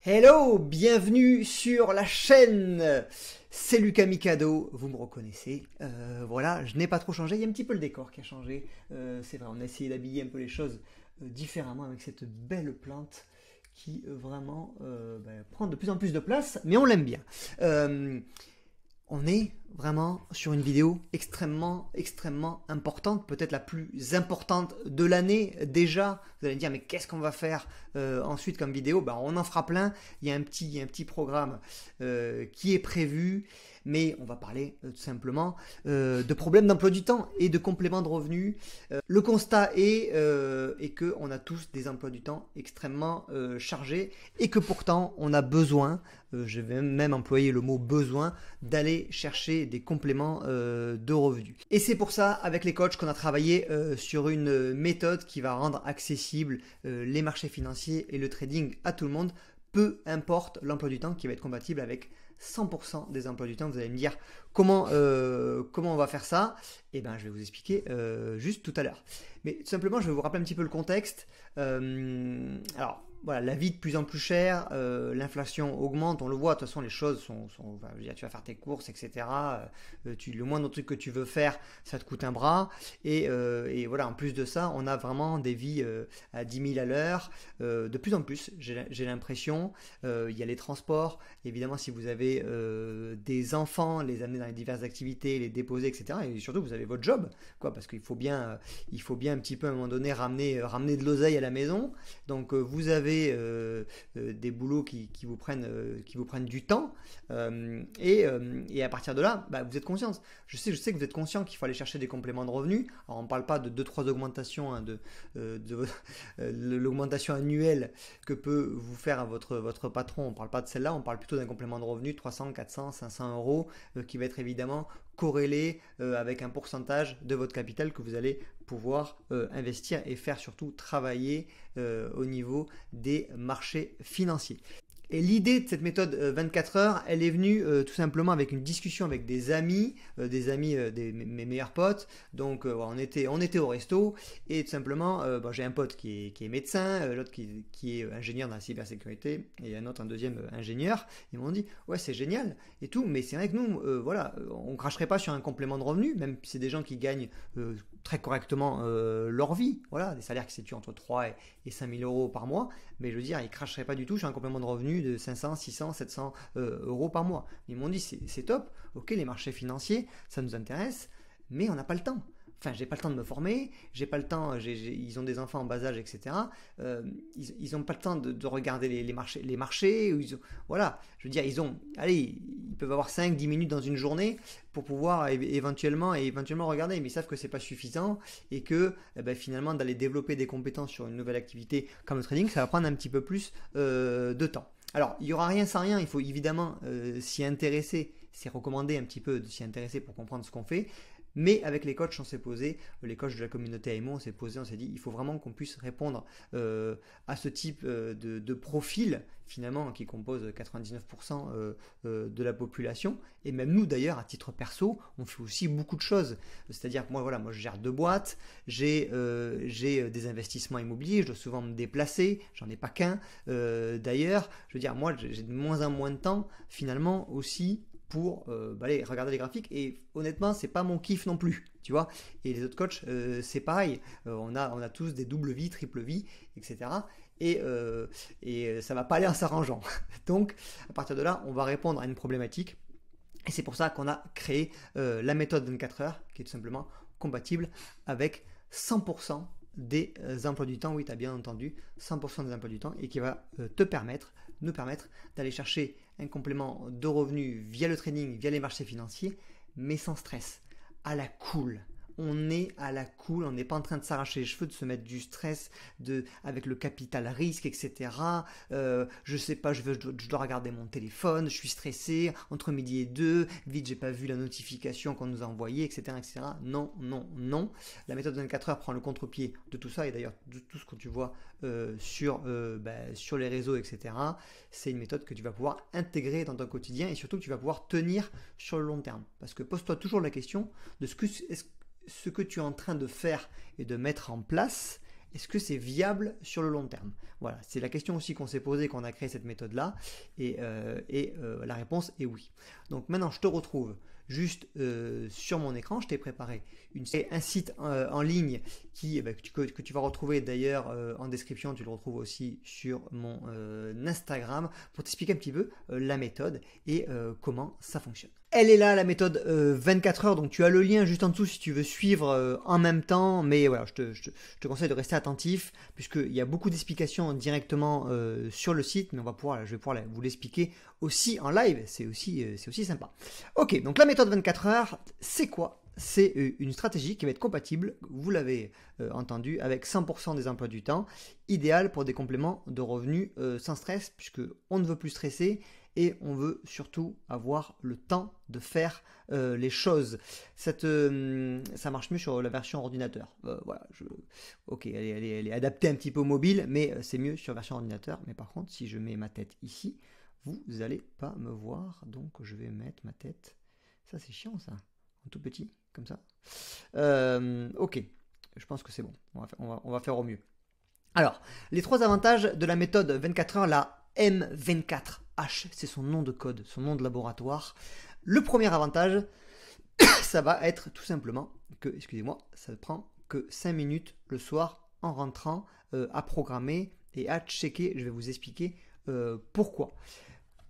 Hello, bienvenue sur la chaîne. C'est Lucas Mikado, vous me reconnaissez. Voilà, je n'ai pas trop changé, il y a un petit peu le décor qui a changé. C'est vrai, on a essayé d'habiller un peu les choses différemment avec cette belle plante qui vraiment prend de plus en plus de place, mais on l'aime bien. On est vraiment sur une vidéo extrêmement importante, peut-être la plus importante de l'année déjà. Vous allez me dire, mais qu'est-ce qu'on va faire ensuite comme vidéo? On en fera plein. Il y a un petit programme qui est prévu, mais on va parler tout simplement de problèmes d'emploi du temps et de compléments de revenus. Le constat est qu'on a tous des emplois du temps extrêmement chargés et que pourtant on a besoin, je vais même employer le mot besoin, d'aller chercher des compléments de revenus. Et c'est pour ça, avec les coachs, qu'on a travaillé sur une méthode qui va rendre accessible les marchés financiers et le trading à tout le monde, peu importe l'emploi du temps, qui va être compatible avec 100% des emplois du temps. Vous allez me dire comment on va faire ça. Eh bien, je vais vous expliquer juste tout à l'heure. Mais tout simplement, je vais vous rappeler un petit peu le contexte. Alors, voilà, la vie de plus en plus chère, l'inflation augmente, on le voit, de toute façon les choses sont tu vas faire tes courses, etc. Le moindre truc que tu veux faire, ça te coûte un bras. Et voilà, en plus de ça, on a vraiment des vies à 10 000 à l'heure. De plus en plus, j'ai l'impression, il y a les transports, évidemment si vous avez des enfants, les amener dans les diverses activités, les déposer, etc. Et surtout, vous avez votre job, quoi, parce qu'il faut bien un petit peu à un moment donné ramener de l'oseille à la maison. Donc vous avez des boulots qui vous prennent du temps et à partir de là, vous êtes conscient. Je sais que vous êtes conscient qu'il faut aller chercher des compléments de revenus. Alors on ne parle pas de 2-3 augmentations de l'augmentation annuelle que peut vous faire votre patron. On ne parle pas de celle-là, on parle plutôt d'un complément de revenus 300, 400, 500 euros qui va être évidemment corrélé avec un pourcentage de votre capital que vous allez pouvoir investir et faire surtout travailler au niveau des marchés financiers. Et l'idée de cette méthode 24 heures, elle est venue tout simplement avec une discussion avec des amis, mes meilleurs potes. Donc on était au resto et tout simplement, j'ai un pote qui est médecin, l'autre qui est ingénieur dans la cybersécurité et un deuxième ingénieur. Ils m'ont dit ouais c'est génial et tout, mais c'est vrai que nous on cracherait pas sur un complément de revenu, même si c'est des gens qui gagnent très correctement leur vie, voilà, des salaires qui se situent entre 3 et 5 000 euros par mois, mais je veux dire, ils cracheraient pas du tout sur un complément de revenu de 500, 600, 700 euros par mois. Ils m'ont dit c'est top, ok, les marchés financiers, ça nous intéresse, mais on n'a pas le temps. Enfin, j'ai pas le temps de me former, j'ai pas le temps, ils ont des enfants en bas âge, etc. Ils n'ont pas le temps de regarder les marchés. Voilà, je veux dire, ils peuvent avoir 5-10 minutes dans une journée pour pouvoir éventuellement regarder, mais ils savent que c'est pas suffisant et que finalement d'aller développer des compétences sur une nouvelle activité comme le trading, ça va prendre un petit peu plus de temps. Alors, il n'y aura rien sans rien, il faut évidemment s'y intéresser, c'est recommandé un petit peu de s'y intéresser pour comprendre ce qu'on fait. Mais avec les coachs, on s'est posé, les coachs de la communauté AMO, on s'est dit, il faut vraiment qu'on puisse répondre à ce type de profil, finalement, qui compose 99% de la population. Et même nous, d'ailleurs, à titre perso, on fait aussi beaucoup de choses. C'est-à-dire que moi, je gère 2 boîtes, j'ai des investissements immobiliers, je dois souvent me déplacer, j'en ai pas qu'un. D'ailleurs, je veux dire, moi, j'ai de moins en moins de temps, finalement, aussi, pour aller regarder les graphiques, et honnêtement c'est pas mon kiff non plus, tu vois. Et les autres coachs c'est pareil, on a tous des double vies, triple vies, etc. Et ça va pas aller en s'arrangeant. Donc à partir de là on va répondre à une problématique et c'est pour ça qu'on a créé la méthode 24 heures qui est tout simplement compatible avec 100% des emplois du temps, oui tu as bien entendu, 100% des emplois du temps, et qui va nous permettre d'aller chercher un complément de revenus via le trading, via les marchés financiers, mais sans stress, à la cool. On est à la cool, on n'est pas en train de s'arracher les cheveux, de se mettre du stress avec le capital risque, etc. Je sais pas, je dois regarder mon téléphone, je suis stressé, entre midi et 2, vite j'ai pas vu la notification qu'on nous a envoyée, etc., etc. Non. La méthode 24 heures prend le contre-pied de tout ça, et d'ailleurs de tout ce que tu vois sur les réseaux, etc. C'est une méthode que tu vas pouvoir intégrer dans ton quotidien et surtout que tu vas pouvoir tenir sur le long terme. Parce que pose-toi toujours la question de ce que tu es en train de faire et de mettre en place, est-ce que c'est viable sur le long terme? Voilà, c'est la question aussi qu'on s'est posée quand on a créé cette méthode-là, et la réponse est oui. Donc maintenant, je te retrouve juste sur mon écran. Je t'ai préparé un site en ligne que tu vas retrouver d'ailleurs en description. Tu le retrouves aussi sur mon Instagram pour t'expliquer un petit peu la méthode et comment ça fonctionne. Elle est là, la méthode 24 heures, donc tu as le lien juste en dessous si tu veux suivre en même temps, mais voilà, je te conseille de rester attentif, puisqu'il y a beaucoup d'explications directement sur le site, mais je vais pouvoir vous l'expliquer aussi en live, c'est aussi sympa. Ok, donc la méthode 24 heures, c'est quoi? C'est une stratégie qui va être compatible, vous l'avez entendu, avec 100% des emplois du temps, idéal pour des compléments de revenus sans stress, puisque on ne veut plus stresser, et on veut surtout avoir le temps de faire les choses. Ça marche mieux sur la version ordinateur. Voilà, ok, elle est adaptée un petit peu au mobile, mais c'est mieux sur version ordinateur. Mais par contre, si je mets ma tête ici, vous n'allez pas me voir. Donc je vais mettre ma tête. Ça c'est chiant ça, en tout petit, comme ça. Ok, je pense que c'est bon. On va faire au mieux. Alors, les 3 avantages de la méthode 24 heures, la M24H, c'est son nom de code, son nom de laboratoire. Le premier avantage, ça va être tout simplement que, excusez-moi, ça ne prend que 5 minutes le soir en rentrant à programmer et à checker. Je vais vous expliquer pourquoi.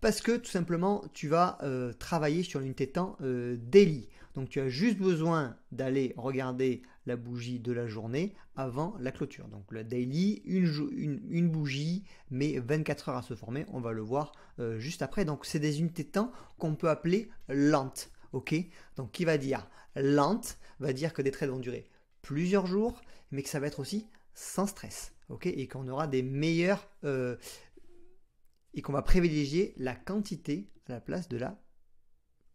Parce que tout simplement, tu vas travailler sur l'unité de temps daily. Donc tu as juste besoin d'aller regarder la bougie de la journée avant la clôture. Donc le daily, une bougie, mais 24 heures à se former, on va le voir juste après. Donc c'est des unités de temps qu'on peut appeler lentes. Ok, donc qui va dire lente, va dire que des trades vont durer plusieurs jours, mais que ça va être aussi sans stress. Ok, et qu'on aura des meilleurs... et qu'on va privilégier la quantité à la place de la...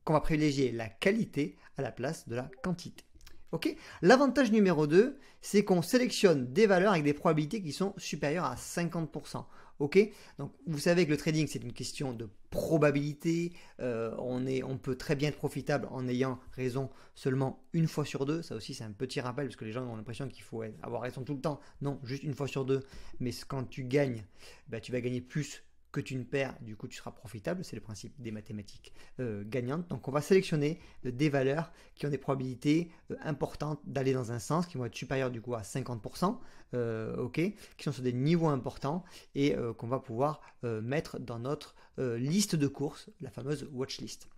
qu'on va privilégier la qualité à la place de la quantité. Ok. L'avantage numéro 2, c'est qu'on sélectionne des valeurs avec des probabilités qui sont supérieures à 50%. Ok. Donc vous savez que le trading, c'est une question de probabilité. On peut très bien être profitable en ayant raison seulement une fois sur deux. Ça aussi, c'est un petit rappel parce que les gens ont l'impression qu'il faut avoir raison tout le temps. Non, juste une fois sur deux. Mais quand tu gagnes, tu vas gagner plus que tu ne perds, du coup tu seras profitable, c'est le principe des mathématiques gagnantes. Donc on va sélectionner des valeurs qui ont des probabilités importantes d'aller dans un sens, qui vont être supérieures du coup à 50%, qui sont sur des niveaux importants et qu'on va pouvoir mettre dans notre liste de courses, la fameuse watchlist.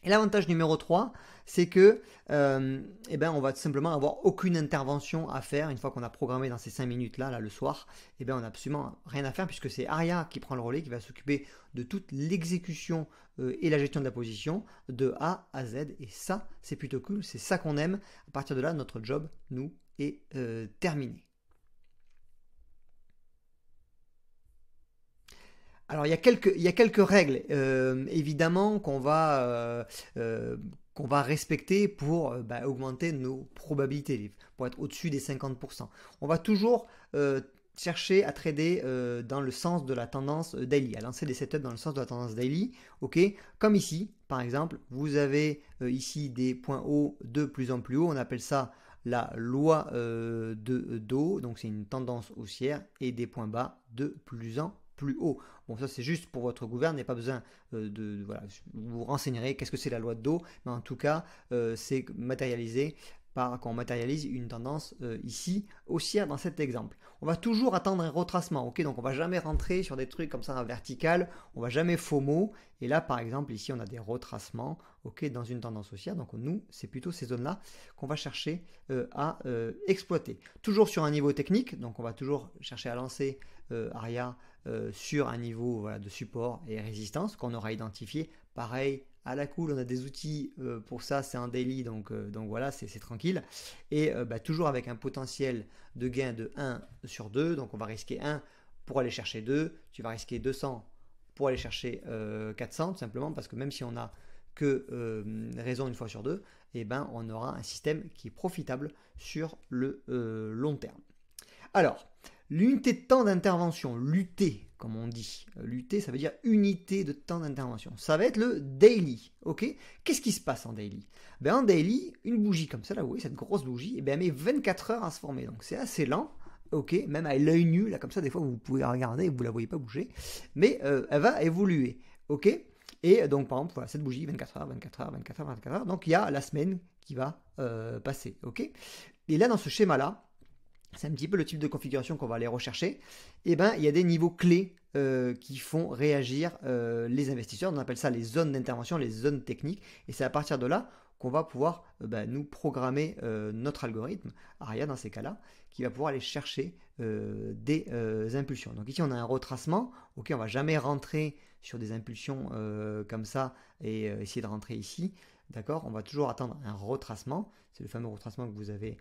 Et l'avantage numéro 3, c'est que on va tout simplement avoir aucune intervention à faire une fois qu'on a programmé dans ces 5 minutes là le soir. On n'a absolument rien à faire puisque c'est Aria qui prend le relais, qui va s'occuper de toute l'exécution et la gestion de la position de A à Z. Et ça, c'est plutôt cool, c'est ça qu'on aime. À partir de là, notre job, nous, est terminé. Alors il y a quelques règles évidemment qu'on va respecter pour augmenter nos probabilités, pour être au-dessus des 50%. On va toujours chercher à trader dans le sens de la tendance daily, à lancer des setups dans le sens de la tendance daily, ok. Comme ici, par exemple, vous avez ici des points hauts de plus en plus haut, on appelle ça la loi de Dow, donc c'est une tendance haussière, et des points bas de plus en plus haut. Bon, ça c'est juste pour votre gouverne, il n'y a pas besoin vous renseignerez qu'est-ce que c'est la loi de Dow, mais en tout cas, c'est matérialisé quand on matérialise une tendance ici haussière dans cet exemple. On va toujours attendre un retracement, ok, donc on va jamais rentrer sur des trucs comme ça vertical, on va jamais FOMO, et là par exemple ici on a des retracements, ok, dans une tendance haussière, donc nous c'est plutôt ces zones-là qu'on va chercher à exploiter. Toujours sur un niveau technique, donc on va toujours chercher à lancer Aria sur un niveau de support et résistance qu'on aura identifié. Pareil, à la cool, on a des outils pour ça, c'est un daily, donc voilà, c'est tranquille. Et toujours avec un potentiel de gain de 1 sur 2, donc on va risquer 1 pour aller chercher 2, tu vas risquer 200 pour aller chercher 400, tout simplement, parce que même si on n'a que raison une fois sur 2, on aura un système qui est profitable sur le long terme. Alors, l'unité de temps d'intervention, l'UT, comme on dit. L'UT, ça veut dire unité de temps d'intervention. Ça va être le daily, ok. Qu'est-ce qui se passe en daily? En daily, une bougie comme ça, là, vous voyez, cette grosse bougie, elle met 24 heures à se former. Donc, c'est assez lent, ok, même à l'œil nu, là comme ça, des fois vous pouvez la regarder et vous la voyez pas bouger, mais elle va évoluer, ok. Et donc par exemple, voilà, cette bougie, 24 heures, 24 heures, 24 heures, 24 heures, donc il y a la semaine qui va passer, ok. Et là, dans ce schéma-là, c'est un petit peu le type de configuration qu'on va aller rechercher, et ben il y a des niveaux clés qui font réagir les investisseurs. On appelle ça les zones d'intervention, les zones techniques, et c'est à partir de là qu'on va pouvoir nous programmer notre algorithme, ARIA dans ces cas-là, qui va pouvoir aller chercher des impulsions. Donc ici on a un retracement, ok, on va jamais rentrer sur des impulsions comme ça et essayer de rentrer ici, d'accord, on va toujours attendre un retracement, c'est le fameux retracement que vous avez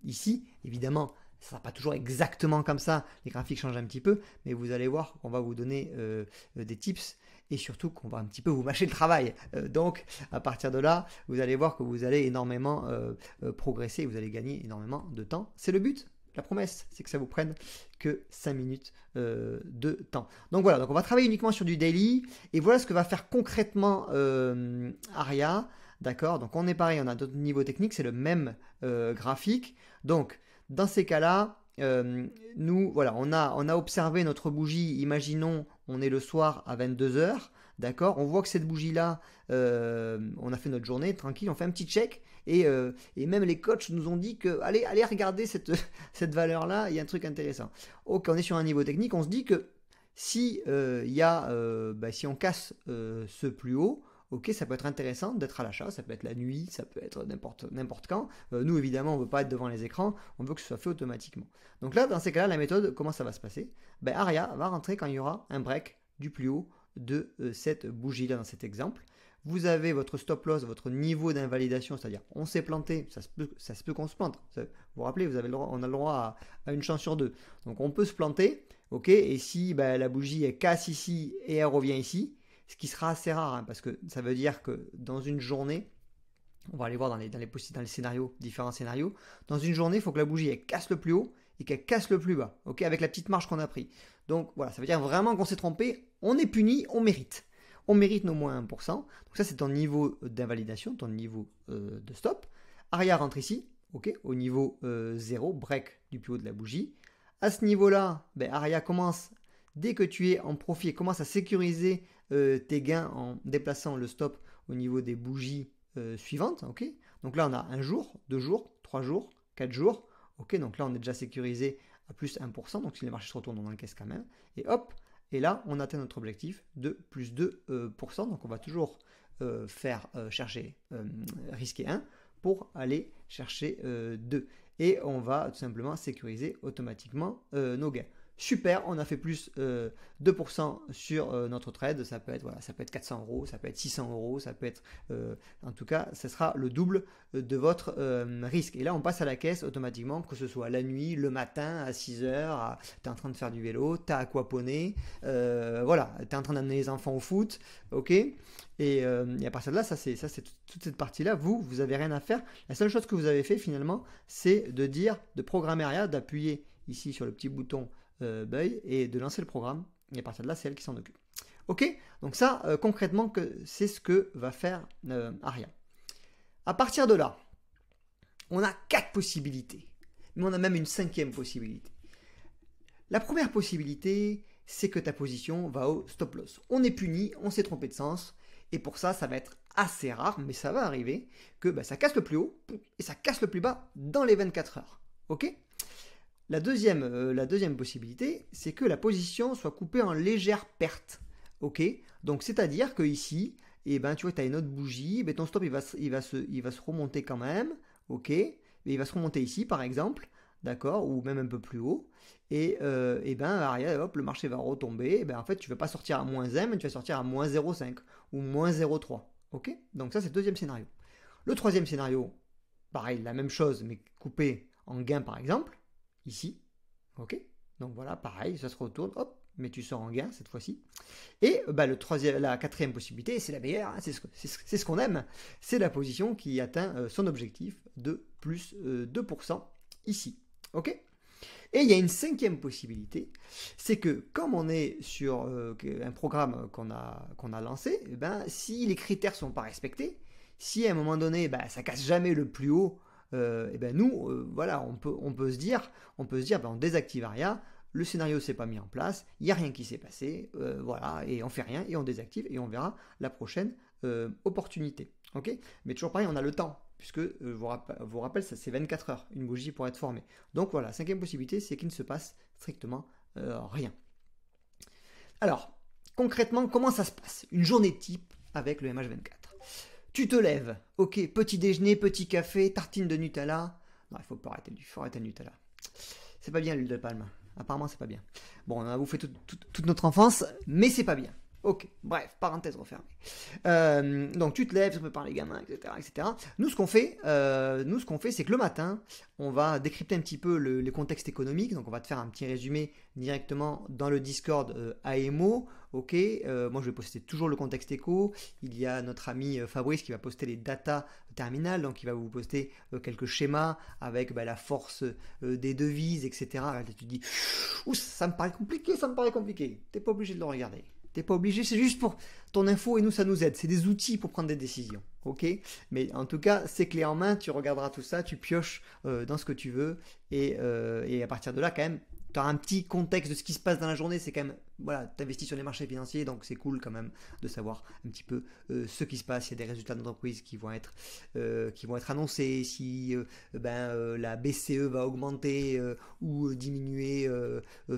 ici. Évidemment, ça ne sera pas toujours exactement comme ça, les graphiques changent un petit peu, mais vous allez voir qu'on va vous donner des tips et surtout qu'on va un petit peu vous mâcher le travail. Donc, à partir de là, vous allez voir que vous allez énormément progresser, vous allez gagner énormément de temps. C'est le but. La promesse, c'est que ça vous prenne que 5 minutes de temps. Donc voilà, donc on va travailler uniquement sur du daily. Et voilà ce que va faire concrètement Aria. D'accord, donc on est pareil, on a d'autres niveaux techniques, c'est le même graphique. Donc dans ces cas-là, nous, voilà, on a observé notre bougie, imaginons, on est le soir à 22 heures, d'accord, on voit que cette bougie-là, on a fait notre journée, tranquille, on fait un petit check, et même les coachs nous ont dit que, allez regarder cette valeur-là, il y a un truc intéressant. Ok, on est sur un niveau technique, on se dit que si, si on casse ce plus haut, ok, ça peut être intéressant d'être à l'achat, ça peut être la nuit, ça peut être n'importe quand. Nous, évidemment, on ne veut pas être devant les écrans, on veut que ce soit fait automatiquement. Donc là, dans ces cas-là, la méthode, comment ça va se passer? Aria va rentrer quand il y aura un break du plus haut de cette bougie-là dans cet exemple. Vous avez votre stop loss, votre niveau d'invalidation, c'est-à-dire on s'est planté, ça se peut qu'on se plante. Vous vous rappelez, on a le droit à une chance sur deux. Donc on peut se planter, ok, et si la bougie elle casse ici et elle revient ici, ce qui sera assez rare, hein, parce que ça veut dire que dans une journée, on va aller voir dans les scénarios, différents scénarios, dans une journée, il faut que la bougie elle casse le plus haut et qu'elle casse le plus bas, ok, avec la petite marge qu'on a pris. Donc voilà, ça veut dire vraiment qu'on s'est trompé, on est puni, on mérite. On mérite nos moins 1%. Donc ça, c'est ton niveau d'invalidation, ton niveau de stop. Aria rentre ici, ok, au niveau 0, break du plus haut de la bougie. À ce niveau-là, Aria commence, dès que tu es en profit, commence à sécuriser tes gains en déplaçant le stop au niveau des bougies suivantes, ok. Donc là, on a un jour, 2 jours, 3 jours, 4 jours, ok. Donc là, on est déjà sécurisé à plus 1%, donc si les marchés se retournent, on encaisse quand même. Et hop, et là, on atteint notre objectif de plus 2%. Donc on va toujours chercher risquer 1 pour aller chercher 2. Et on va tout simplement sécuriser automatiquement nos gains. Super, on a fait plus 2% sur notre trade. Ça peut être 400 euros, ça peut être 600 euros, ça peut être, en tout cas, ce sera le double de votre risque. Et là, on passe à la caisse automatiquement, que ce soit la nuit, le matin, à 6 heures, tu es en train de faire du vélo, tu as aquaponé, voilà, tu es en train d'amener les enfants au foot, ok. Et à partir de là, ça c'est toute cette partie-là, vous avez rien à faire. La seule chose que vous avez fait finalement, c'est de programmer Aria, d'appuyer ici sur le petit bouton Buy et de lancer le programme. Et à partir de là, c'est elle qui s'en occupe. Ok, donc ça, concrètement, c'est ce que va faire Aria. À partir de là, on a 4 possibilités, mais on a même une 5e possibilité. La première possibilité, c'est que ta position va au stop loss. On est puni, on s'est trompé de sens, et pour ça, ça va être assez rare, mais ça va arriver, que ça casse le plus haut et ça casse le plus bas dans les 24 heures. Ok ? La deuxième possibilité, c'est que la position soit coupée en légère perte. Ok, donc c'est-à-dire que ici, tu vois, tu as une autre bougie, ton stop il va se remonter quand même, ok, mais il va se remonter ici par exemple, d'accord, ou même un peu plus haut, et hop, le marché va retomber, en fait tu ne vas pas sortir à moins 1, mais tu vas sortir à moins 0,5 ou moins 0,3. Ok, donc ça c'est le deuxième scénario. Le troisième scénario, pareil, la même chose, mais coupé en gain par exemple. Ici, ok, donc voilà, pareil, ça se retourne, hop, mais tu sors en gain cette fois-ci. Et la quatrième possibilité, c'est la meilleure, hein, c'est ce qu'on aime, c'est la position qui atteint son objectif de plus 2% ici, ok. Et il y a une 5e possibilité, c'est que comme on est sur un programme qu'on a lancé, si les critères ne sont pas respectés, si à un moment donné, ça casse jamais le plus haut et ben nous, voilà, on peut se dire, ben, on désactive ARIA, le scénario s'est pas mis en place, il n'y a rien qui s'est passé, voilà, et on fait rien, et on désactive, et on verra la prochaine opportunité. Ok. Mais toujours pareil, on a le temps, puisque vous rappelle, ça c'est 24 heures, une bougie pour être formée. Donc voilà, cinquième possibilité, c'est qu'il ne se passe strictement rien. Alors, concrètement, comment ça se passe? Une journée type avec le MH24. Tu te lèves, ok, petit déjeuner, petit café, tartine de Nutella. Non, il faut pas arrêter, le Nutella. C'est pas bien l'huile de palme. Apparemment, c'est pas bien. Bon, on a bouffé toute notre enfance, mais c'est pas bien. Ok, bref, parenthèse refermée. Donc tu te lèves, tu prépares les gamins, etc., etc. Nous, ce qu'on fait, c'est que le matin, on va décrypter un petit peu le contexte économique. Donc on va te faire un petit résumé directement dans le Discord AMO. Ok, moi je vais poster toujours le contexte éco. Il y a notre ami Fabrice qui va poster les data terminales, donc il va vous poster quelques schémas avec la force des devises, etc. Là, tu te dis, ça me paraît compliqué. T'es pas obligé de le regarder. T'es pas obligé, c'est juste pour ton info et nous ça nous aide. C'est des outils pour prendre des décisions, ok? Mais en tout cas, c'est clé en main, tu regarderas tout ça, tu pioches dans ce que tu veux et à partir de là, quand même, tu auras un petit contexte de ce qui se passe dans la journée. C'est quand même, voilà, tu investis sur les marchés financiers, donc c'est cool quand même de savoir un petit peu ce qui se passe. Il y a des résultats d'entreprise qui vont être annoncés, si la BCE va augmenter ou diminuer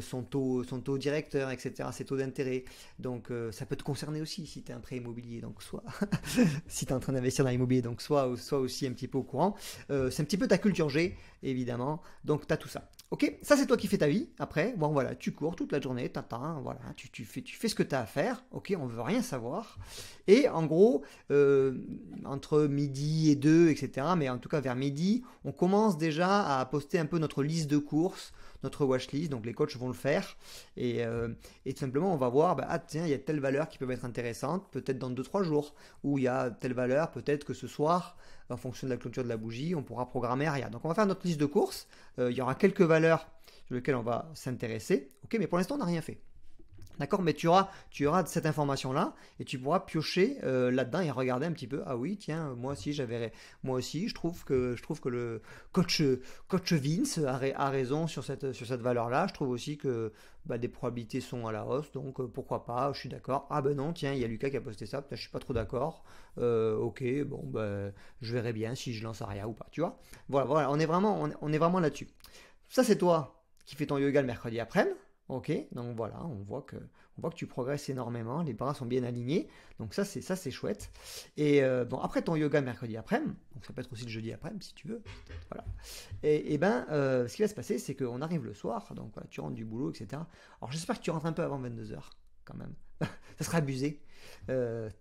son taux directeur, etc., ses taux d'intérêt. Donc ça peut te concerner aussi si tu es un prêt immobilier, donc soit si tu es en train d'investir dans l'immobilier, donc soit aussi un petit peu au courant. C'est un petit peu ta culture G, évidemment, donc tu as tout ça. Ok, ça c'est toi qui fais ta vie. Après, bon voilà, tu cours toute la journée, t'attends, voilà, tu fais ce que tu as à faire. Ok, on veut rien savoir. Et en gros, entre midi et 2, etc., mais en tout cas vers midi, on commence déjà à poster un peu notre liste de courses, notre watchlist, donc les coachs vont le faire, et tout simplement on va voir, tiens, il y a telle valeur qui peut être intéressante, peut-être dans 2-3 jours, ou il y a telle valeur, peut-être que ce soir, en fonction de la clôture de la bougie, on pourra programmer rien. Donc on va faire notre liste de courses, il y aura quelques valeurs sur lesquelles on va s'intéresser, ok, mais pour l'instant on n'a rien fait. D'accord, mais tu auras cette information-là et tu pourras piocher là-dedans et regarder un petit peu. Ah oui, tiens, moi aussi, je trouve que le coach Vince a raison sur cette valeur-là. Je trouve aussi que des probabilités sont à la hausse, donc pourquoi pas, je suis d'accord. Ah ben non, tiens, il y a Lucas qui a posté ça, peut-être je suis pas trop d'accord. Ok, bon, je verrai bien si je lance Aria ou pas, tu vois. Voilà, on est vraiment là-dessus. Ça, c'est toi qui fais ton yoga le mercredi après-midi. Ok, donc voilà, on voit que tu progresses énormément, les bras sont bien alignés, donc ça c'est chouette. Et bon, après ton yoga mercredi après-midi, donc ça peut être aussi le jeudi après-midi si tu veux, voilà. Et ce qui va se passer, c'est qu'on arrive le soir, donc voilà, tu rentres du boulot, etc. Alors j'espère que tu rentres un peu avant 22h quand même, ça serait abusé,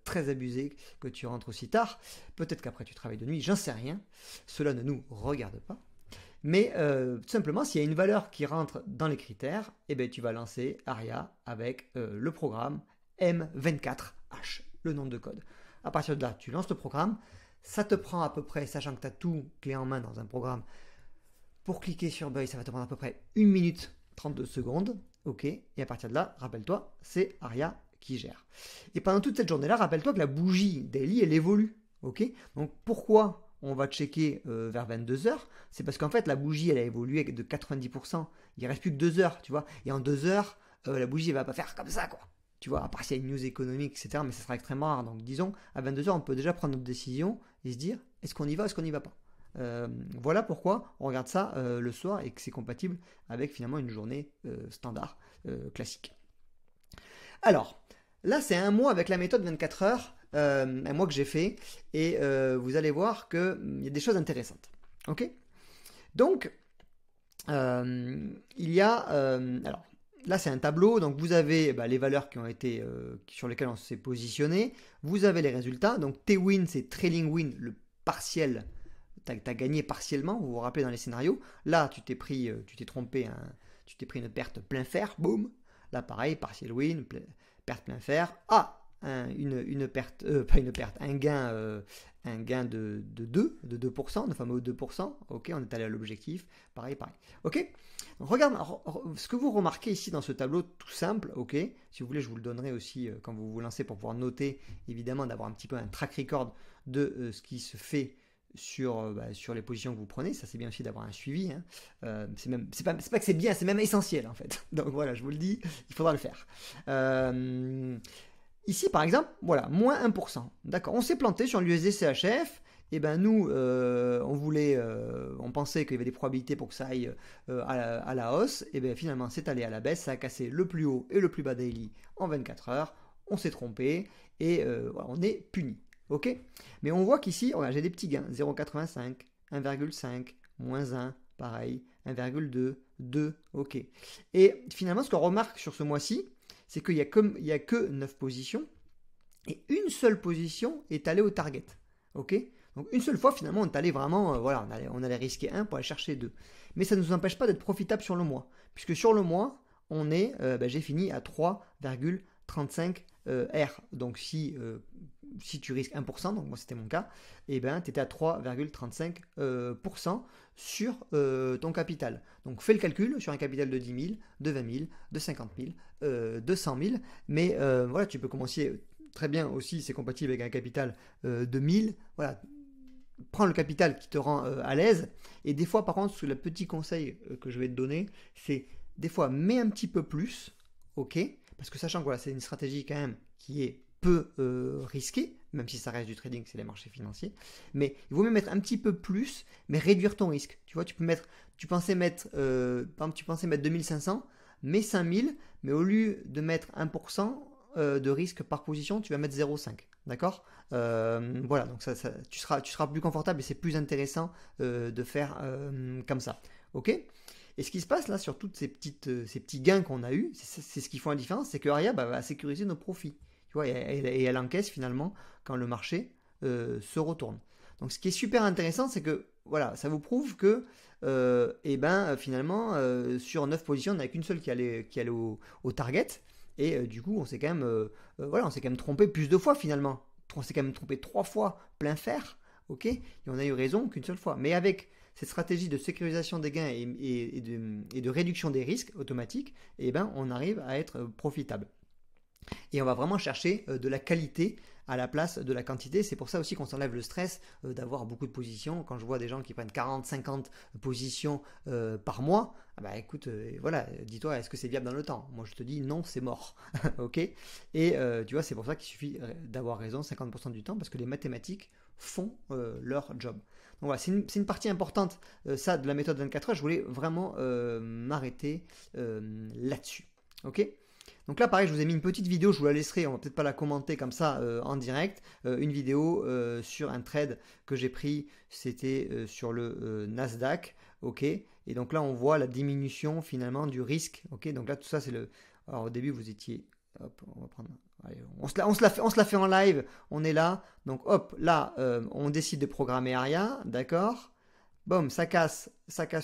très abusé que tu rentres aussi tard. Peut-être qu'après tu travailles de nuit, j'en sais rien, cela ne nous regarde pas. Mais tout simplement, s'il y a une valeur qui rentre dans les critères, tu vas lancer Aria avec le programme M24H, le nom de code. À partir de là, tu lances le programme. Ça te prend à peu près, sachant que tu as tout clé en main dans un programme, pour cliquer sur Buy, ça va te prendre à peu près 1 minute 32 secondes. Ok. Et à partir de là, rappelle-toi, c'est Aria qui gère. Et pendant toute cette journée-là, rappelle-toi que la bougie daily, elle évolue. Ok. Donc pourquoi on va checker vers 22h, c'est parce qu'en fait la bougie elle a évolué de 90%, il reste plus que 2 heures, tu vois, et en 2 heures, la bougie elle va pas faire comme ça, quoi. Tu vois, à part s'il y a une news économique, etc., mais ça sera extrêmement rare. Donc disons, à 22h, on peut déjà prendre notre décision et se dire, est-ce qu'on y va, est-ce qu'on n'y va pas. Voilà pourquoi on regarde ça le soir et que c'est compatible avec finalement une journée standard, classique. Alors, là c'est un mois avec la méthode 24 heures, un mois que j'ai fait, et vous allez voir qu'il y a des choses intéressantes. Ok. Donc, il y a... alors, là c'est un tableau, donc vous avez les valeurs qui ont été, sur lesquelles on s'est positionné, vous avez les résultats, donc T-win c'est trailing win, le partiel, tu as gagné partiellement, vous vous rappelez dans les scénarios, là tu t'es trompé, tu t'es pris une perte plein fer, boum, là pareil, partiel win, perte plein fer, une perte, pas une perte, un gain de 2%, de fameux 2%, ok, on est allé à l'objectif, pareil, ok. Regarde, ce que vous remarquez ici dans ce tableau tout simple, ok, si vous voulez je vous le donnerai aussi quand vous vous lancez pour pouvoir noter, évidemment d'avoir un petit peu un track record de ce qui se fait sur les positions que vous prenez. Ça, c'est bien aussi d'avoir un suivi. Hein. C'est pas que c'est bien, c'est même essentiel en fait. Donc voilà, je vous le dis, il faudra le faire. Ici, par exemple, voilà, moins 1%. D'accord, on s'est planté sur l'USD CHF. Et ben nous, on pensait qu'il y avait des probabilités pour que ça aille à la hausse. Et bien finalement, c'est allé à la baisse. Ça a cassé le plus haut et le plus bas daily en 24 heures. On s'est trompé et voilà, on est puni. Ok. Mais on voit qu'ici, j'ai des petits gains. 0,85, 1,5, moins 1, pareil, 1,2, 2, ok. Et finalement, ce qu'on remarque sur ce mois-ci, c'est qu'il n'y a que 9 positions et une seule position est allée au target. Ok. Donc une seule fois, finalement, on est allé vraiment, on allait risquer 1 pour aller chercher 2. Mais ça ne nous empêche pas d'être profitable sur le mois. Puisque sur le mois, j'ai fini à 3,35 R. Donc si tu risques 1%, donc moi c'était mon cas, et ben tu étais à 3,35% sur ton capital. Donc fais le calcul sur un capital de 10 000, de 20 000, de 50 000, de 100 000. Mais voilà, tu peux commencer très bien aussi, c'est compatible avec un capital de 1000. Voilà, prends le capital qui te rend à l'aise. Et des fois, par contre, le petit conseil que je vais te donner, c'est des fois, mets un petit peu plus, ok? Parce que sachant que voilà, c'est une stratégie quand même qui est peu risquée, même si ça reste du trading, c'est les marchés financiers. Mais il vaut mieux mettre un petit peu plus, mais réduire ton risque. Tu vois, tu pensais mettre, par exemple, tu pensais mettre 2500, mets 5000, mais au lieu de mettre 1% de risque par position, tu vas mettre 0,5. D'accord. Voilà, donc tu seras plus confortable et c'est plus intéressant de faire comme ça. Ok. Et ce qui se passe là sur toutes ces petits gains qu'on a eus, c'est ce qui fait la différence, c'est que Aria va sécuriser nos profits. Tu vois, et elle encaisse finalement quand le marché se retourne. Donc ce qui est super intéressant, c'est que voilà, ça vous prouve que finalement sur 9 positions, on n'a qu'une seule qui allait au target. Et du coup, on s'est quand même trompé plus de fois finalement. On s'est quand même trompé 3 fois plein fer, ok. Et on a eu raison qu'une seule fois. Mais avec cette stratégie de sécurisation des gains et de réduction des risques automatiques, on arrive à être profitable. Et on va vraiment chercher de la qualité à la place de la quantité. C'est pour ça aussi qu'on s'enlève le stress d'avoir beaucoup de positions. Quand je vois des gens qui prennent 40, 50 positions par mois, écoute, voilà, dis-toi, est-ce que c'est viable dans le temps? Moi, je te dis non, c'est mort. Ok. Et tu vois, c'est pour ça qu'il suffit d'avoir raison 50% du temps parce que les mathématiques font leur job. Donc voilà, c'est une partie importante, ça, de la méthode 24 heures. Je voulais vraiment m'arrêter là-dessus. Ok. Donc là, pareil, je vous ai mis une petite vidéo, je vous la laisserai, on va peut-être pas la commenter comme ça en direct. Une vidéo sur un trade que j'ai pris, c'était sur le Nasdaq, ok. Et donc là, on voit la diminution finalement du risque, ok. Donc là, tout ça, c'est le. Alors au début, vous étiez. Hop, on va prendre. Allez, on se la fait en live, on est là. Donc hop, là, on décide de programmer Aria, d'accord. Boum, ça casse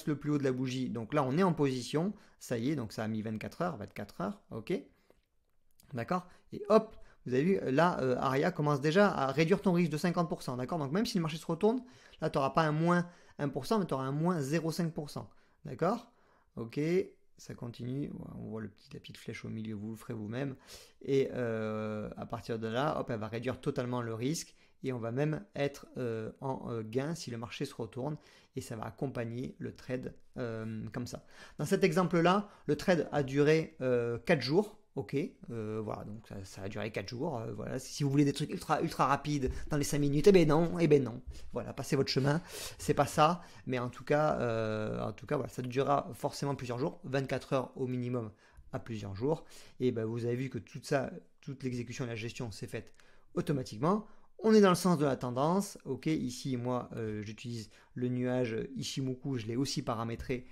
le plus haut de la bougie. Donc là, on est en position. Ça y est, donc ça a mis 24 heures, ok. D'accord. Et hop, vous avez vu, là, Aria commence déjà à réduire ton risque de 50%, d'accord. Donc même si le marché se retourne, là, tu n'auras pas un moins 1%, mais tu auras un moins 0,5%, d'accord. Ok, ça continue. On voit la petite flèche au milieu, vous le ferez vous-même. Et à partir de là, hop, elle va réduire totalement le risque. Et on va même être en gain si le marché se retourne et ça va accompagner le trade comme ça. Dans cet exemple-là, le trade a duré 4 jours. Ok, voilà, donc ça a duré 4 jours. Voilà, si vous voulez des trucs ultra rapides dans les 5 minutes, eh ben non. Voilà, passez votre chemin, c'est pas ça. Mais en tout cas, voilà, ça durera forcément plusieurs jours, 24 heures au minimum à plusieurs jours. Et vous avez vu que toute l'exécution et la gestion s'est faite automatiquement. On est dans le sens de la tendance, ok. Ici, moi, j'utilise le nuage Ishimoku, je l'ai aussi paramétré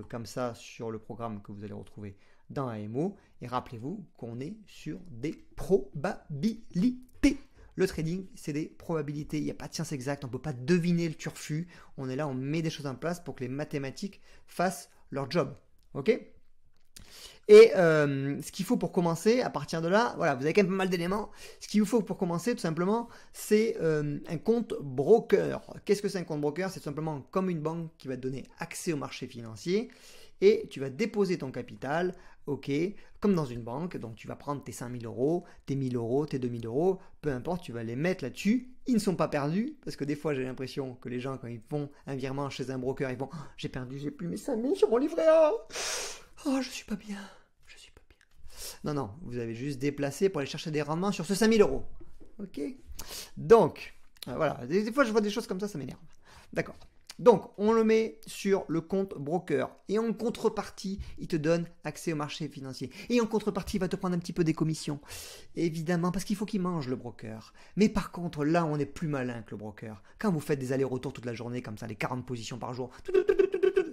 comme ça sur le programme que vous allez retrouver dans AMO. Et rappelez-vous qu'on est sur des probabilités. Le trading, c'est des probabilités. Il n'y a pas de science exacte, on ne peut pas deviner le turfu. On est là, on met des choses en place pour que les mathématiques fassent leur job, ok. Et ce qu'il faut pour commencer, à partir de là, voilà, vous avez quand même pas mal d'éléments. Ce qu'il vous faut pour commencer, tout simplement, c'est un compte broker. Qu'est-ce que c'est un compte broker? C'est tout simplement comme une banque qui va te donner accès au marché financier. et tu vas déposer ton capital, ok, comme dans une banque. Donc tu vas prendre tes 5 000 euros, tes 1 000 euros, tes 2 000 euros, peu importe, tu vas les mettre là-dessus. Ils ne sont pas perdus, parce que des fois j'ai l'impression que les gens, quand ils font un virement chez un broker, ils vont oh, j'ai perdu, j'ai plus mes 5 000 sur mon livret A. Oh, je suis pas bien. Je suis pas bien. Non, non, vous avez juste déplacé pour aller chercher des rendements sur ce 5 000 euros. Ok. Donc, voilà, des fois je vois des choses comme ça m'énerve. D'accord. Donc, on le met sur le compte broker et en contrepartie, il te donne accès au marché financier. Et en contrepartie, il va te prendre un petit peu des commissions. Évidemment, parce qu'il faut qu'il mange le broker. Mais par contre, là, on est plus malin que le broker. Quand vous faites des allers-retours toute la journée, comme ça, les 40 positions par jour,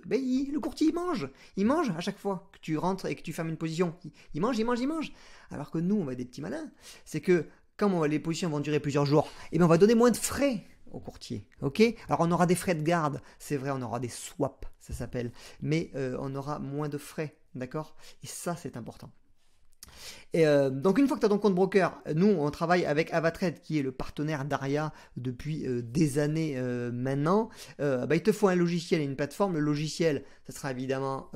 ben, le courtier, il mange. Il mange à chaque fois que tu rentres et que tu fermes une position. Il mange, il mange, il mange. Alors que nous, on va être des petits malins. C'est que, comme les positions vont durer plusieurs jours, eh bien, on va donner moins de frais au courtier, ok. Alors on aura des frais de garde, c'est vrai, on aura des swaps, ça s'appelle, mais on aura moins de frais, d'accord. Et ça, c'est important. Et donc une fois que tu as ton compte broker, nous on travaille avec Avatrade qui est le partenaire d'Aria depuis des années maintenant. Il te faut un logiciel et une plateforme. Le logiciel, ça sera évidemment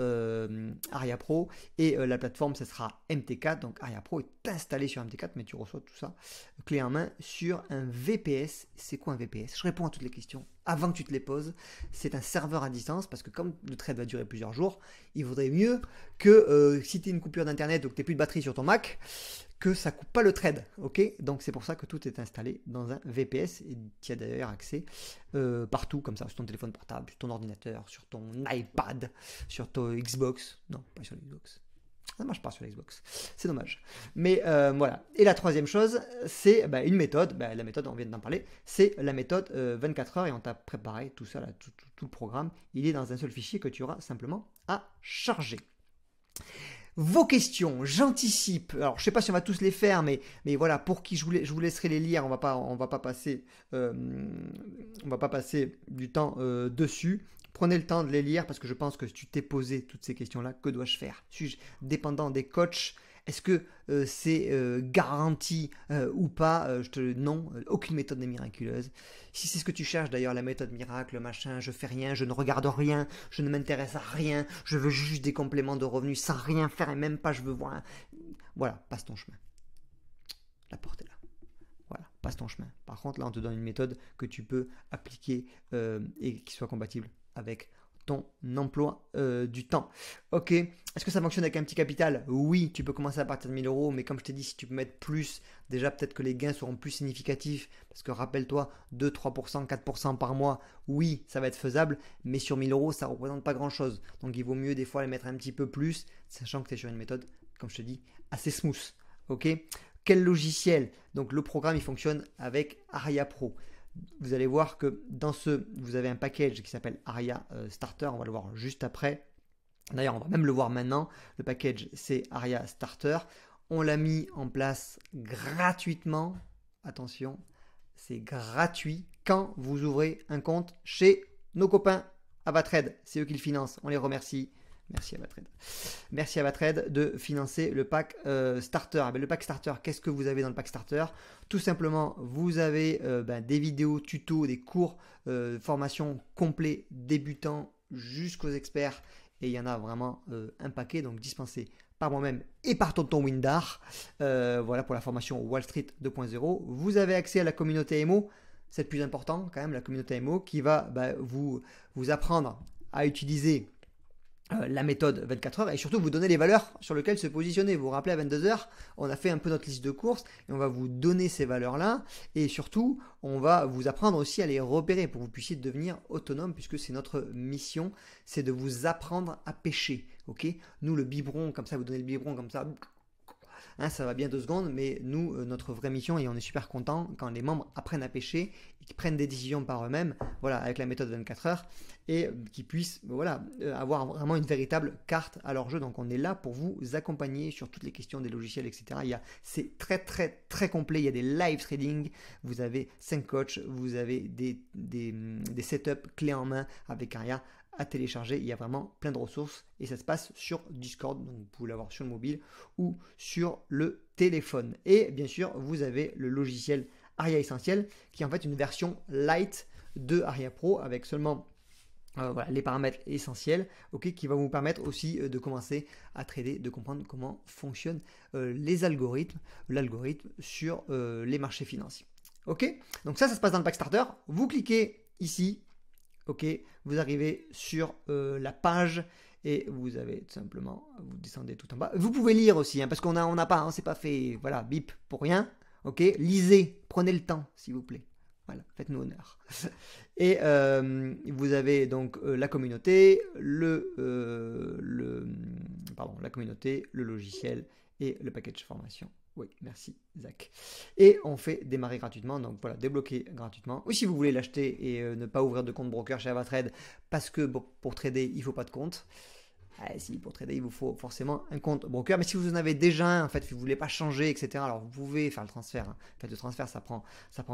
Aria Pro et la plateforme, ça sera MT4. Donc Aria Pro est installé sur MT4, mais tu reçois tout ça clé en main sur un VPS. C'est quoi un VPS? Je réponds à toutes les questions avant que tu te les poses. C'est un serveur à distance parce que comme le trade va durer plusieurs jours, il vaudrait mieux que si tu as une coupure d'internet ou que tu n'as plus de batterie sur ton Mac, que ça coupe pas le trade, ok. Donc c'est pour ça que tout est installé dans un VPS et tu as d'ailleurs accès partout comme ça, sur ton téléphone portable, sur ton ordinateur, sur ton iPad, sur ton Xbox. Non, pas sur l'Xbox. Ça marche pas sur l'Xbox, c'est dommage. Mais voilà. Et la troisième chose, c'est une méthode. La méthode, on vient d'en parler, c'est la méthode 24 heures et on t'a préparé tout ça, là, tout le programme. Il est dans un seul fichier que tu auras simplement à charger. Vos questions, j'anticipe. Alors, je sais pas si on va tous les faire, mais voilà, pour qui je vous laisserai les lire. On va pas passer du temps dessus. Prenez le temps de les lire parce que je pense que si tu t'es posé toutes ces questions-là, que dois-je faire? Suis-je dépendant des coachs? Est-ce que c'est garanti ou pas? Non, aucune méthode n'est miraculeuse. Si c'est ce que tu cherches d'ailleurs, la méthode miracle, machin, je fais rien, je ne regarde rien, je ne m'intéresse à rien, je veux juste des compléments de revenus sans rien faire et même pas je veux voir. Voilà, passe ton chemin. La porte est là. Voilà, passe ton chemin. Par contre, là, on te donne une méthode que tu peux appliquer et qui soit compatible avec ton emploi du temps. Ok, est-ce que ça fonctionne avec un petit capital? Oui, tu peux commencer à partir de 1000 euros, mais comme je t'ai dit, si tu peux mettre plus, déjà peut-être que les gains seront plus significatifs, parce que rappelle-toi, 2, 3%, 4% par mois, oui, ça va être faisable, mais sur 1000 euros, ça ne représente pas grand-chose. Donc il vaut mieux des fois les mettre un petit peu plus, sachant que tu es sur une méthode, comme je te dis, assez smooth. Ok, quel logiciel? Donc le programme, il fonctionne avec Aria Pro. Vous allez voir que dans vous avez un package qui s'appelle Aria Starter, on va le voir juste après. D'ailleurs, on va même le voir maintenant. Le package, c'est Aria Starter. On l'a mis en place gratuitement. Attention, c'est gratuit quand vous ouvrez un compte chez nos copains Avatrade. C'est eux qui le financent. On les remercie. Merci Avatrade. Merci Avatrade de financer le pack Starter. Le pack Starter, qu'est-ce que vous avez dans le pack Starter? Tout simplement, vous avez des vidéos, tutos, des cours, formation complets, débutants jusqu'aux experts. Et il y en a vraiment un paquet, donc dispensé par moi-même et par Tonton Windar. Voilà pour la formation Wall Street 2.0. Vous avez accès à la communauté MO. C'est le plus important quand même, la communauté MO qui va vous apprendre à utiliser la méthode 24 heures et surtout vous donner les valeurs sur lesquelles se positionner. Vous vous rappelez, à 22 heures, on a fait un peu notre liste de courses et on va vous donner ces valeurs-là et surtout, on va vous apprendre aussi à les repérer pour que vous puissiez devenir autonome puisque c'est notre mission, c'est de vous apprendre à pêcher. Ok, nous, le biberon, comme ça, vous donnez le biberon comme ça. Ça va bien 2 secondes, mais nous, notre vraie mission, et on est super content quand les membres apprennent à pêcher, et qu'ils prennent des décisions par eux-mêmes, voilà, avec la méthode 24 heures, et qu'ils puissent avoir vraiment une véritable carte à leur jeu. Donc on est là pour vous accompagner sur toutes les questions des logiciels, etc. C'est très très très complet, il y a des live trading, vous avez 5 coachs, vous avez des setups clés en main avec Aria à télécharger, il y a vraiment plein de ressources et ça se passe sur Discord, donc vous pouvez l'avoir sur le mobile ou sur le téléphone. Et bien sûr, vous avez le logiciel Aria Essentiel qui est en fait une version light de Aria Pro avec seulement Voilà, les paramètres essentiels, ok, qui vont vous permettre aussi de commencer à trader, de comprendre comment fonctionnent l'algorithme sur les marchés financiers. Ok, donc ça se passe dans le pack starter. Vous cliquez ici, ok, vous arrivez sur la page et vous avez tout simplement, vous descendez tout en bas. Vous pouvez lire aussi, hein, parce qu'on n'a pas, hein, c'est pas fait, voilà, bip pour rien. Ok, lisez, prenez le temps, s'il vous plaît. Voilà, faites-nous honneur. Et vous avez donc la communauté, la communauté, le logiciel et le package formation. Oui, merci Zach. Et on fait démarrer gratuitement, donc voilà, débloquer gratuitement. Ou si vous voulez l'acheter et ne pas ouvrir de compte broker chez Avatrade, parce que pour trader, il ne faut pas de compte. Si, pour trader, il vous faut forcément un compte broker. Mais si vous en avez déjà un, en fait, si vous ne voulez pas changer, etc., alors vous pouvez faire le transfert. Hein. En fait, le transfert, ça prend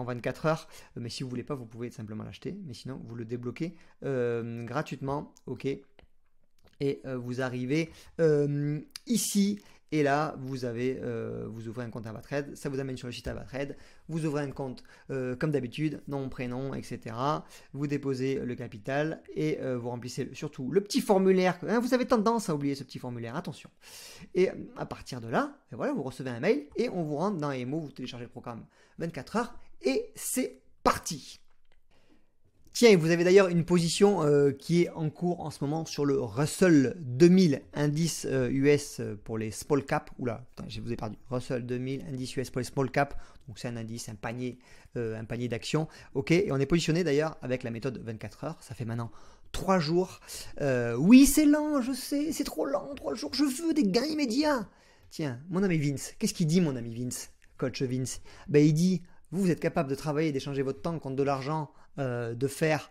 24 heures. Mais si vous ne voulez pas, vous pouvez simplement l'acheter. Mais sinon, vous le débloquez gratuitement. OK. Et vous arrivez ici. Et là, vous ouvrez un compte Avatrade, ça vous amène sur le site Avatrade, vous ouvrez un compte comme d'habitude, nom, prénom, etc. Vous déposez le capital et vous remplissez surtout le petit formulaire. Hein, vous avez tendance à oublier ce petit formulaire, attention. Et à partir de là, voilà, vous recevez un mail et on vous rentre dans EMO, vous téléchargez le programme 24 heures et c'est parti. Tiens, vous avez d'ailleurs une position qui est en cours en ce moment sur le Russell 2000 indice US pour les small cap. Oula, putain, je vous ai perdu. Russell 2000 indice US pour les small cap. Donc c'est un indice, un panier d'actions. Ok, et on est positionné d'ailleurs avec la méthode 24 heures. Ça fait maintenant 3 jours. Oui, c'est lent, je sais, c'est trop lent. 3 jours, je veux des gains immédiats. Tiens, mon ami Vince, qu'est-ce qu'il dit mon ami Vince, coach Vince? Ben, il dit, vous êtes capable de travailler, d'échanger votre temps contre de l'argent, de faire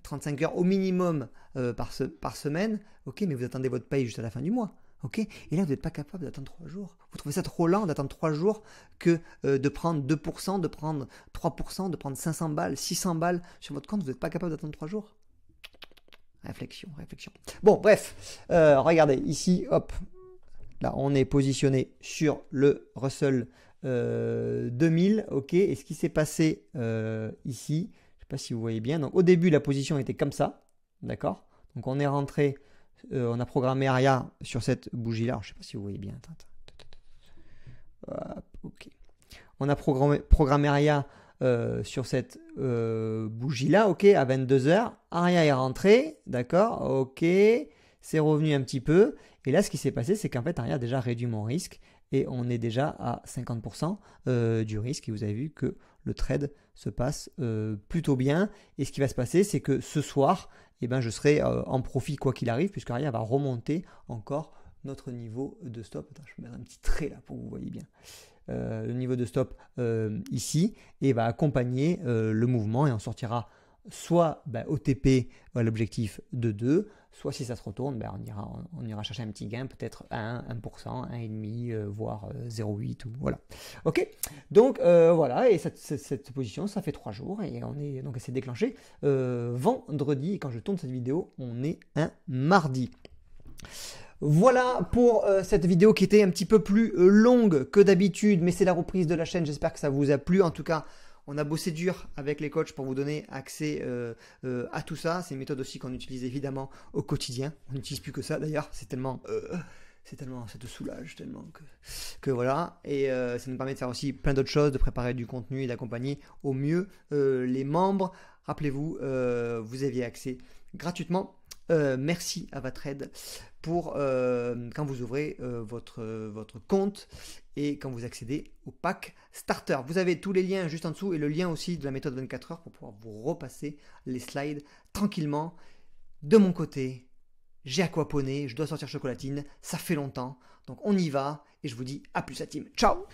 35 heures au minimum par semaine, ok, mais vous attendez votre paye juste à la fin du mois, ok, et là vous n'êtes pas capable d'attendre 3 jours. Vous trouvez ça trop lent d'attendre 3 jours que de prendre 2%, de prendre 3%, de prendre 500 balles, 600 balles sur votre compte, vous n'êtes pas capable d'attendre 3 jours. Réflexion. Bon, bref, regardez, ici, hop, là on est positionné sur le Russell 2000, ok, et ce qui s'est passé ici, je ne sais pas si vous voyez bien, donc au début la position était comme ça, d'accord, donc on est rentré, on a programmé ARIA sur cette bougie là, je ne sais pas si vous voyez bien, ok, on a programmé ARIA sur cette bougie là, ok, à 22h, ARIA est rentré, d'accord, ok, c'est revenu un petit peu, et là ce qui s'est passé c'est qu'en fait ARIA a déjà réduit mon risque, et on est déjà à 50% du risque. Et vous avez vu que le trade se passe plutôt bien. Et ce qui va se passer, c'est que ce soir, eh ben, je serai en profit quoi qu'il arrive, puisque ARIA va remonter encore notre niveau de stop. Attends, je vais mettre un petit trait là pour que vous voyez bien. Le niveau de stop ici, et va accompagner le mouvement, et on sortira soit OTP à l'objectif de 2, soit si ça se retourne, on ira chercher un petit gain, peut-être 1%, 1,5%, voire 0,8 ou voilà. Ok, donc voilà, et cette position, ça fait 3 jours et donc elle s'est déclenchée vendredi. Et quand je tourne cette vidéo, on est un mardi. Voilà pour cette vidéo qui était un petit peu plus longue que d'habitude, mais c'est la reprise de la chaîne. J'espère que ça vous a plu. En tout cas, on a bossé dur avec les coachs pour vous donner accès à tout ça. C'est une méthode aussi qu'on utilise évidemment au quotidien. On n'utilise plus que ça d'ailleurs. C'est tellement, ça te soulage tellement que voilà. Et ça nous permet de faire aussi plein d'autres choses, de préparer du contenu et d'accompagner au mieux les membres. Rappelez-vous, vous aviez accès gratuitement. Merci à Avatrade pour quand vous ouvrez votre compte et quand vous accédez au pack starter. Vous avez tous les liens juste en dessous et le lien aussi de la méthode 24 heures pour pouvoir vous repasser les slides tranquillement. De mon côté, j'ai aquaponé, je dois sortir chocolatine, ça fait longtemps, donc on y va et je vous dis à plus la team. Ciao!